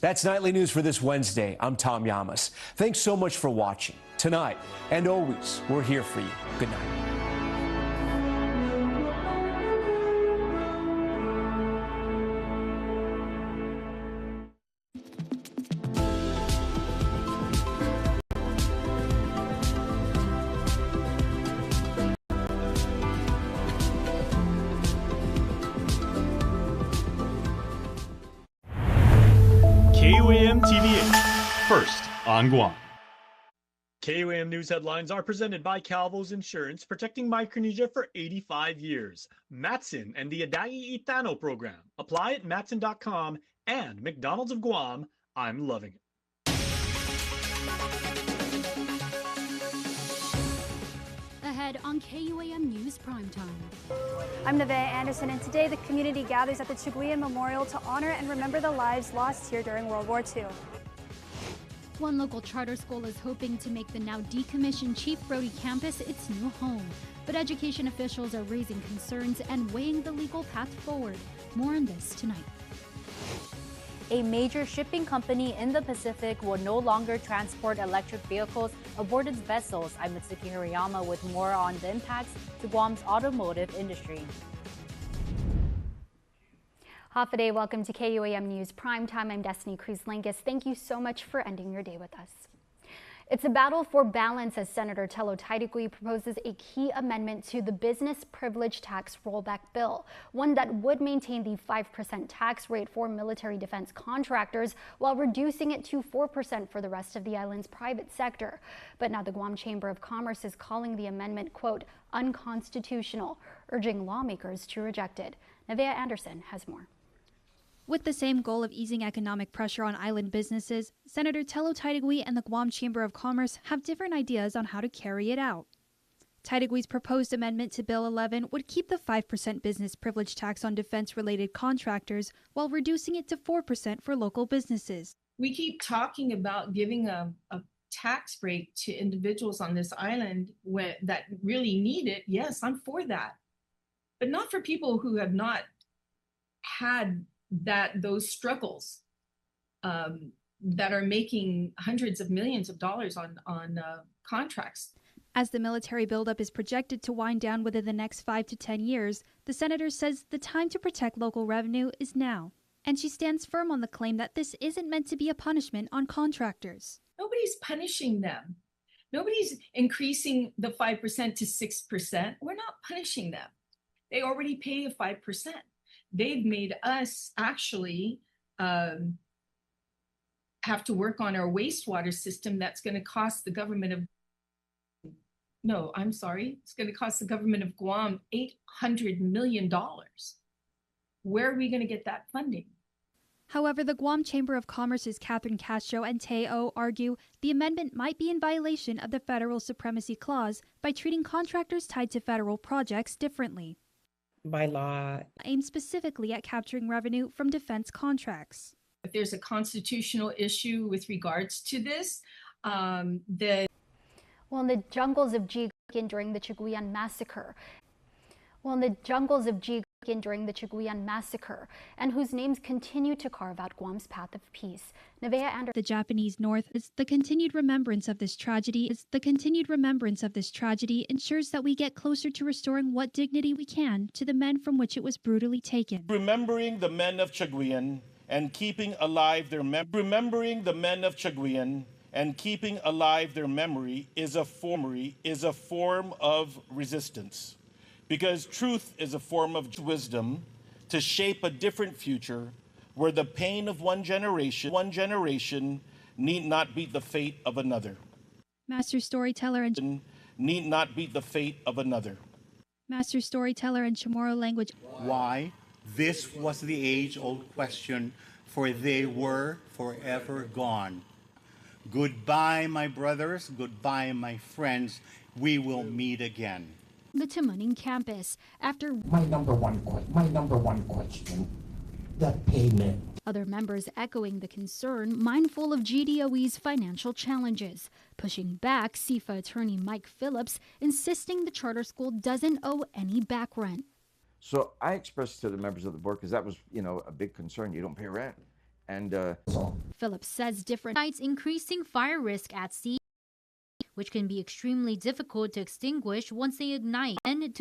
That's Nightly News for this Wednesday. I'm Tom Llamas. Thanks so much for watching. Tonight and always, we're here for you. Good night. KUAM TV8, first on Guam. KUAM News headlines are presented by Calvo's Insurance, protecting Micronesia for 85 years. Matson and the Adai Itano program. Apply at matson.com and McDonald's of Guam. I'm loving it. Ahead on KUAM News Primetime. I'm Nevaeh Anderson, and today the community gathers at the Chagui'an Memorial to honor and remember the lives lost here during World War II. One local charter school is hoping to make the now decommissioned Chief Brody campus its new home. But education officials are raising concerns and weighing the legal path forward. More on this tonight. A major shipping company in the Pacific will no longer transport electric vehicles aboard its vessels. I'm Mitsuki Hirayama with more on the impacts to Guam's automotive industry. Hafa, welcome to KUAM News Primetime. I'm Destiny Cruz-Langus. Thank you so much for ending your day with us. It's a battle for balance as Senator Tello Taitigui proposes a key amendment to the business privilege tax rollback bill, one that would maintain the 5% tax rate for military defense contractors while reducing it to 4% for the rest of the island's private sector. But now the Guam Chamber of Commerce is calling the amendment, quote, unconstitutional, urging lawmakers to reject it. Nevaeh Anderson has more. With the same goal of easing economic pressure on island businesses, Senator Tello Taitigui and the Guam Chamber of Commerce have different ideas on how to carry it out. Taitigui's proposed amendment to Bill 11 would keep the 5% business privilege tax on defense-related contractors while reducing it to 4% for local businesses. We keep talking about giving a tax break to individuals on this island that really need it. Yes, I'm for that. But not for people who have not had those struggles that are making hundreds of millions of dollars on contracts. As the military buildup is projected to wind down within the next 5 to 10 years, the senator says the time to protect local revenue is now. And she stands firm on the claim that this isn't meant to be a punishment on contractors. Nobody's punishing them. Nobody's increasing the 5% to 6%. We're not punishing them. They already pay a 5%. They've made us actually have to work on our wastewater system. That's going to cost the government of, it's going to cost the government of Guam $800 million. Where are we going to get that funding? However, the Guam Chamber of Commerce's Catherine Castro and Teo argue the amendment might be in violation of the Federal Supremacy Clause by treating contractors tied to federal projects differently. By law, aimed specifically at capturing revenue from defense contracts. If there's a constitutional issue with regards to this, in the jungles of Chagui'an during the Chagui'an Massacre. And whose names continue to carve out Guam's path of peace. Nevaeh Anderson. The Japanese North is the continued remembrance of this tragedy. Ensures that we get closer to restoring what dignity we can to the men from which it was brutally taken. Remembering the men of Chagui'an and keeping alive their memory is a form of resistance. Because truth is a form of wisdom to shape a different future where the pain of one generation need not be the fate of another. Master storyteller and Chamorro language. Why? This was the age-old question, for they were forever gone. Goodbye, my brothers. Goodbye, my friends. We will meet again. The Timoning campus after my number one question, the payment. Other members echoing the concern, mindful of GDOE's financial challenges. Pushing back, CFA attorney Mike Phillips, insisting the charter school doesn't owe any back rent. So I expressed to the members of the board, because that was, a big concern. You don't pay rent. And Phillips says different sites increasing fire risk at sea, which can be extremely difficult to extinguish once they ignite, and to